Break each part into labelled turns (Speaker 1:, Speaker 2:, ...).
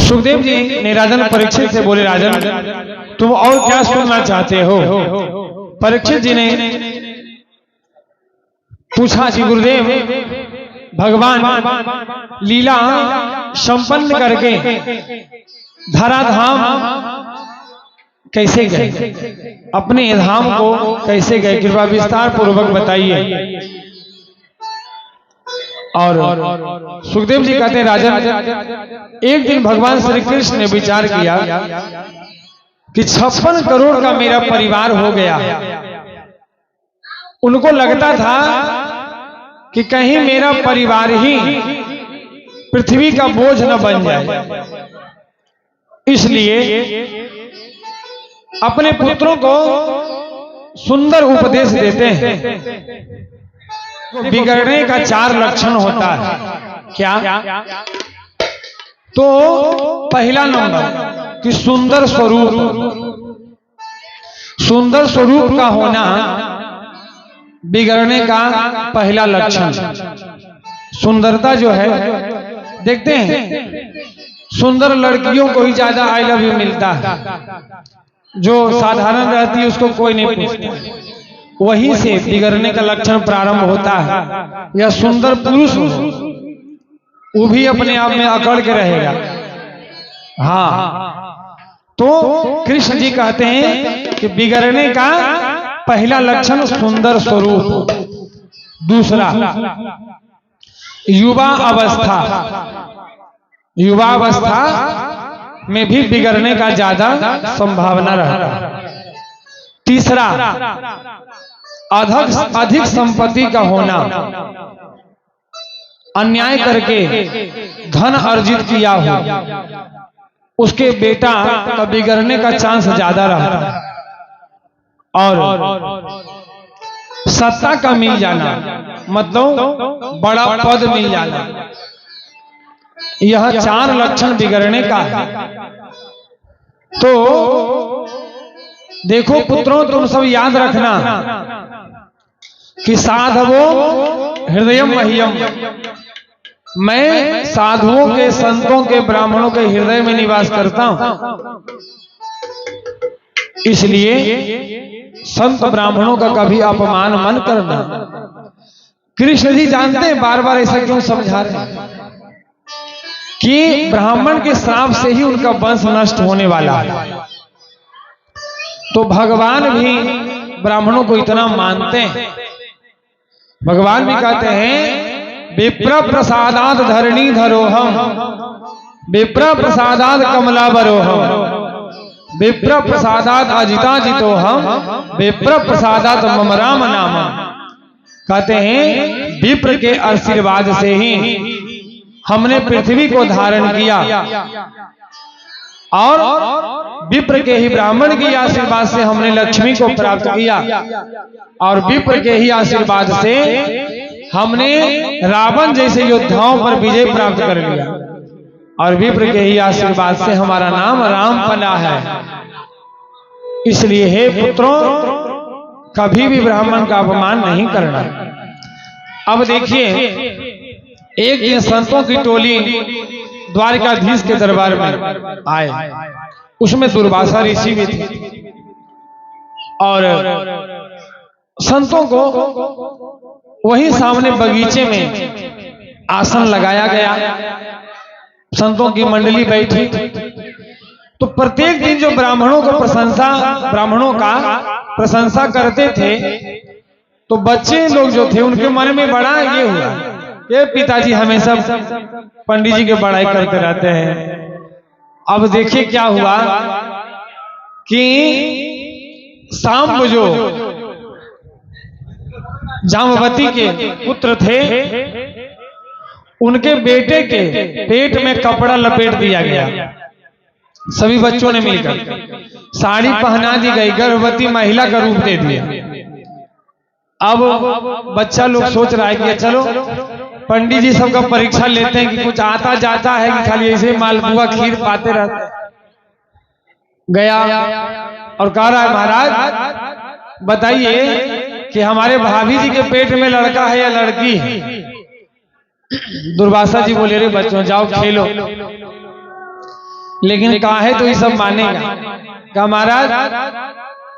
Speaker 1: सुखदेव जी ने राजन परीक्षित से बोले, राजन तुम और क्या सुनना चाहते हो? परीक्षित जी ने पूछा कि गुरुदेव, भगवान लीला संपन्न करके धराधाम कैसे गए, अपने धाम को कैसे गए, कृपा विस्तार पूर्वक बताइए। और सुखदेव जी कहते हैं, राजन एक दिन भगवान श्री कृष्ण ने विचार किया कि 56 करोड़ का मेरा परिवार हो गया। उनको लगता था कि कहीं मेरा परिवार ही पृथ्वी का बोझ न बन जाए, इसलिए अपने पुत्रों को सुंदर उपदेश देते हैं। बिगड़ने का 4 लक्षण होता है। क्या? तो पहला नंबर कि सुंदर स्वरूप, सुंदर स्वरूप का होना बिगड़ने का पहला लक्षण। सुंदरता जो है, देखते हैं सुंदर लड़कियों को ही ज्यादा आई लव यू मिलता है, जो साधारण रहती है उसको कोई नहीं पूछता। वहीं से बिगड़ने का लक्षण प्रारंभ होता है। या सुंदर पुरुष हो, वो भी अपने आप में अकड़ के रहेगा। हाँ, तो कृष्ण जी कहते हैं कि बिगड़ने का पहला लक्षण सुंदर स्वरूप। दूसरा, युवा अवस्था, युवा अवस्था में भी बिगड़ने का ज्यादा संभावना रहता है। तीसरा, अधिक संपत्ति का होना, अन्याय करके धन अर्जित किया हो, उसके बेटा का बिगड़ने का चांस ज्यादा रहता है। और सत्ता का मिल जाना, मतलब बड़ा पद मिल जाना, यह 4 लक्षण बिगड़ने का है। तो देखो पुत्रों, तुम सब याद रखना कि साधवो हृदय मह्यम, मैं साधुओं के, संतों के, ब्राह्मणों के हृदय में निवास करता हूं। इसलिए संत ब्राह्मणों का कभी अपमान मत करना। कृष्ण जी जानते हैं बार बार ऐसा क्यों समझा रहे हैं कि ब्राह्मण के श्राप से ही उनका वंश नष्ट होने वाला है। तो भगवान भी ब्राह्मणों को इतना मानते हैं। भगवान भी कहते हैं, विप्र प्रसादात धरणी धरोहम, विप्र प्रसादात कमलावरोहम, विप्र प्रसादात अजिता जितोहम, विप्र प्रसादात मम राम नाम। कहते हैं विप्र के आशीर्वाद से ही हमने पृथ्वी को धारण किया, और विप्र के ही, ब्राह्मण के आशीर्वाद से हमने लक्ष्मी को प्राप्त किया, और विप्र के ही आशीर्वाद से हमने रावण जैसे योद्धाओं पर विजय प्राप्त कर लिया, और विप्र के ही आशीर्वाद से हमारा नाम राम पला है। इसलिए हे पुत्रों, कभी भी ब्राह्मण का अपमान नहीं करना। अब देखिए, एक दिन संतों की टोली द्वारकाधीश के दरबार में आए, उसमें दुर्वासा ऋषि भी थे, और संतों को वहीं सामने बगीचे में आसन लगाया गया, संतों की मंडली बैठी। तो प्रत्येक दिन जो ब्राह्मणों को ब्राह्मणों का प्रशंसा करते थे, तो बच्चे लोग जो थे उनके मन में बड़ा ये हुआ, ये पिताजी हमेशा पंडित जी के बड़ाई करते रहते हैं। अब देखिए क्या हुआ कि शाम जो जामवती के पुत्र थे, उनके बेटे के पेट में कपड़ा लपेट दिया गया। सभी बच्चों ने मिलकर साड़ी पहना दी गई, गर्भवती महिला का रूप दे दिया। अब बच्चा लोग सोच रहा है कि चलो पंडित जी सबका परीक्षा लेते हैं कि कुछ आता जाता है कि खाली ऐसे मालपुआ खीर पाते रहते हैं। गया और कह रहा है, महाराज बताइए कि हमारे भाभी जी के पेट में लड़का है या लड़की है? दुर्वासा जी बोले, रे बच्चों जाओ खेलो। लेकिन काहे तो ये सब मानेगा कि महाराज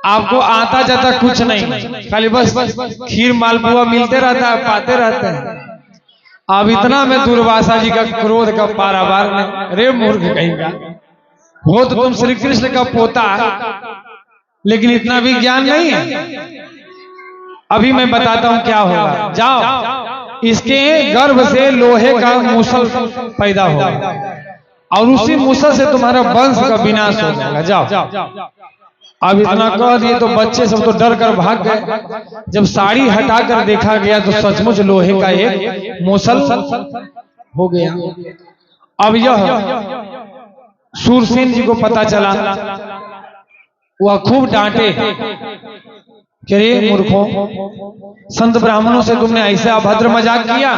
Speaker 1: आपको आता जाता कुछ नहीं, खाली बस खीर मालपुआ मिलते रहता है, पाते रहते हैं। अब इतना में दुर्वासा जी का क्रोध का पारावार नहीं। रे मूर्ख कहेगा, हो तो तुम श्री कृष्ण का पोता है, लेकिन इतना भी ज्ञान नहीं है। अभी मैं बताता हूं क्या होगा। जाओ, इसके गर्भ से लोहे का मूसल पैदा होगा और उसी मूसल से तुम्हारा वंश का विनाश हो जाएगा। जाओ। अब इतना कह दिए तो बच्चे सब तो डर कर भाग गए। जब साड़ी हटा कर देखा गया तो सचमुच लोहे का एक मूसल हो गया। अब यह सूरसेन जी को पता चला, वह खूब डांटे कि रे मूर्खों, संत ब्राह्मणों से तुमने ऐसा अभद्र मजाक किया,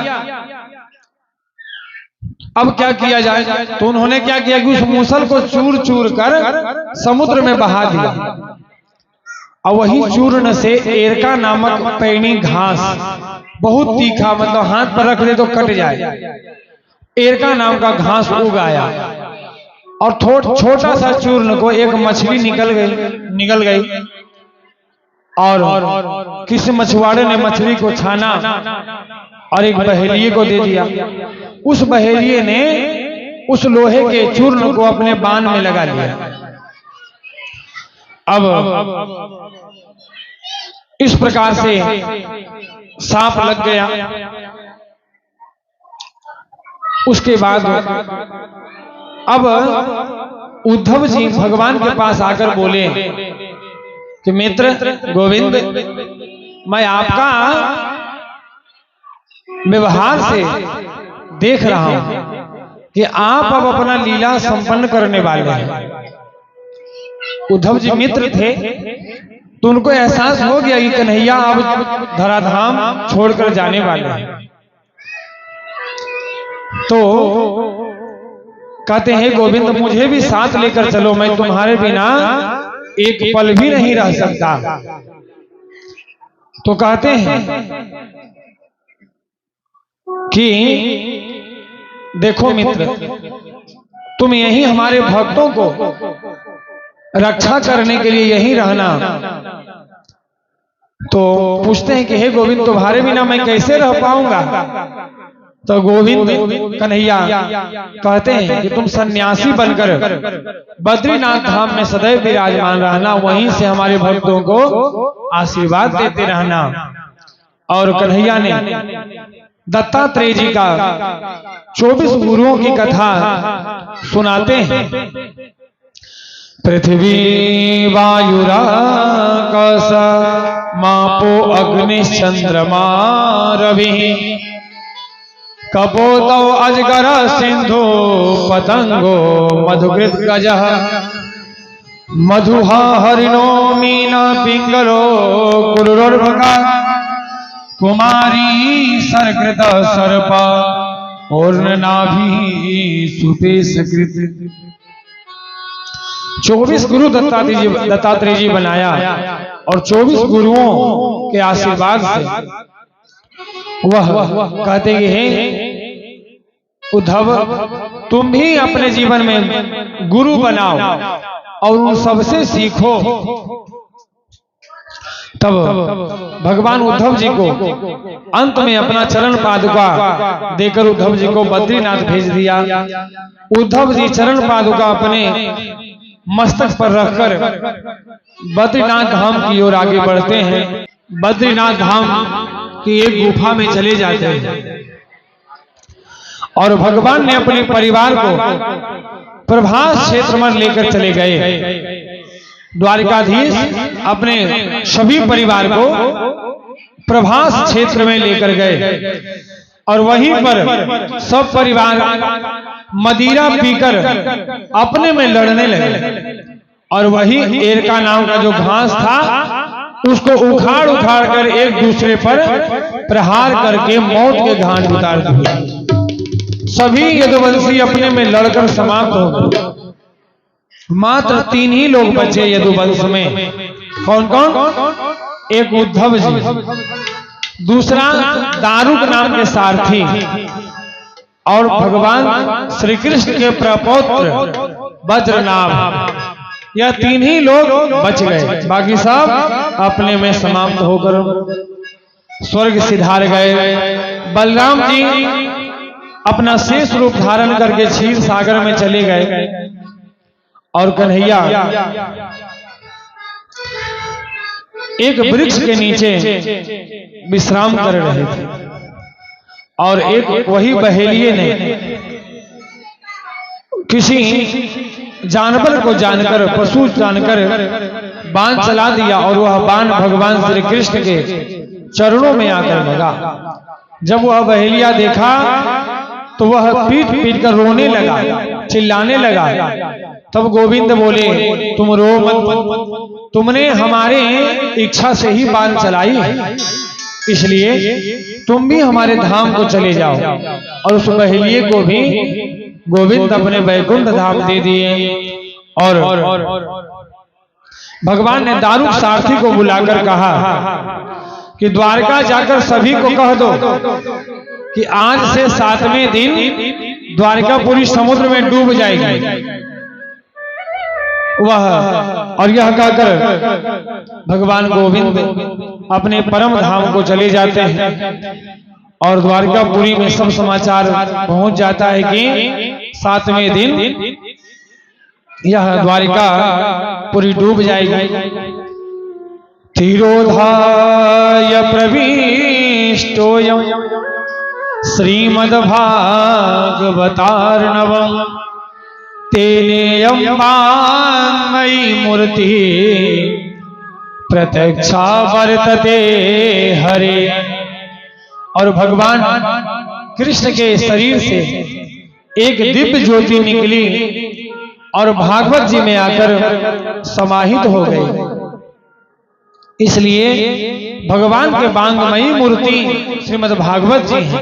Speaker 1: अब क्या किया जाए? तो उन्होंने क्या किया कि उस मूसल को चूर चूर कर समुद्र में बहा दिया और वही चूर्ण से एरका नामक पैनी घास, बहुत तीखा, मतलब हाथ पर रख दे तो कट जाए, एरका नाम का घास उगाया और छोटा सा चूर्ण को एक मछली निकल गई और किसी मछुआरे ने मछली को छाना और एक बहेलिए को दे दिया। उस बहेलिए ने उस लोहे के चूर्ण को अपने बाण में लगा लिया। अब इस प्रकार से सांप लग गया। उसके बाद अब उद्धव जी भगवान के पास आकर बोले कि मित्र गोविंद, मैं आपका व्यवहार से देख रहा हूं कि आप अब अपना लीला संपन्न करने वाले हैं। उद्धव जी मित्र थे तो उनको एहसास हो गया कि कन्हैया अब धराधाम छोड़कर जाने वाले हैं। तो कहते हैं गोविंद, मुझे भी साथ लेकर चलो, मैं तुम्हारे बिना एक पल भी नहीं रह सकता। तो कहते हैं कि देखो मित्र, तुम यही हमारे भक्तों को रक्षा करने के लिए यही रहना। तो पूछते हैं कि हे गोविंद, तुम्हारे बिना मैं कैसे रह पाऊंगा? तो गोविंद कन्हैया कहते हैं कि तुम सन्यासी बनकर बद्रीनाथ धाम में सदैव विराजमान रहना, वहीं से हमारे भक्तों को आशीर्वाद देते रहना। और कन्हैया ने दत्तात्रेय जी का 24 गुरुओं की कथा सुनाते हैं। पृथ्वी वायुराकाश मापो अग्नि चंद्रमा रवि, कपोतौ अजगर सिंधु पतंगो मधुकृत गजः, मधुहा हरिणो मीना पिंगलो कुरुर्भगा, कुमारी सरकृत सर्पा और नाभि सुपेशकृत। 24 गुरु दत्तात्रेय जी बनाया और 24 गुरुओं के आशीर्वाद से वह कहते हैं उद्धव, तुम भी अपने जीवन में गुरु बनाओ और उन सबसे सीखो। तब भगवान उद्धव जी को अंत में अपना चरण पादुका देकर उद्धव जी को बद्रीनाथ भेज दिया। उद्धव जी चरण पादुका अपने मस्तक पर रखकर बद्रीनाथ धाम की ओर आगे बढ़ते हैं। बद्रीनाथ धाम की एक गुफा में चले जाते हैं और भगवान ने अपने परिवार को प्रभास क्षेत्र में लेकर चले गए। द्वारिकाधीश अपने सभी परिवार को प्रभास क्षेत्र में लेकर गए और वहीं पर सब परिवार मदिरा पीकर अपने में लड़ने लगे और वही एरका नाम का जो घास था उसको उखाड़ उखाड़ कर एक दूसरे पर प्रहार करके मौत के घाट उतार दिए। सभी यदुवंशी अपने में लड़कर समाप्त हो गए। मात्र 3 ही लोग बचे यदुवंश में। कौन कौन? एक उद्धव जी, दूसरा दारुक नाम के सारथी और भगवान श्री कृष्ण के प्रपौत्र वज्रनाभ, यह तीन ही लोग बच गए, बाकी सब अपने में समाप्त होकर स्वर्ग सिधार गए। बलराम जी अपना शेष रूप धारण करके क्षीर सागर में चले गए और कन्हैया एक वृक्ष के नीचे विश्राम कर रहे थे और एक वही बहेलिये ने किसी जानवर को जानकर, पशु जानकर बाण चला दिया और वह बाण भगवान श्री कृष्ण के चरणों में आकर लगा। जब वह बहेलिया देखा तो वह पीट पीट कर रोने लगा, चिल्लाने लगा। तब गोविंद बोले, तुम रो मत, तुमने हमारे इच्छा से ही बाण चलाई है, इसलिए तुम भी हमारे धाम को चले जाओ। और उस बहेलिये को भी गोविंद अपने वैकुंठ धाम दे दिए। और भगवान ने दारुक सारथी को बुलाकर कहा कि द्वारका जाकर सभी को कह दो कि आज से 7वें दिन द्वारकापुरी समुद्र में डूब जाएगी। वह और यह कहकर भगवान गोविंद अपने परम धाम को चले जाते हैं और द्वारकापुरी में सब समाचार पहुंच जाता है कि 7वें दिन यह द्वारिका पूरी डूब जाएगी। तिरोधाय प्रविष्टोऽयं श्रीमद्भागवतार्णवम् तेनेयं वाङ्मयी मूर्ति प्रत्यक्षा वर्तते हरे। और भगवान कृष्ण के शरीर से एक दिव्य ज्योति निकली और भागवत जी में आकर समाहित हो गई। इसलिए भगवान के वाङ्मयी मूर्ति श्रीमद् भागवत जी है।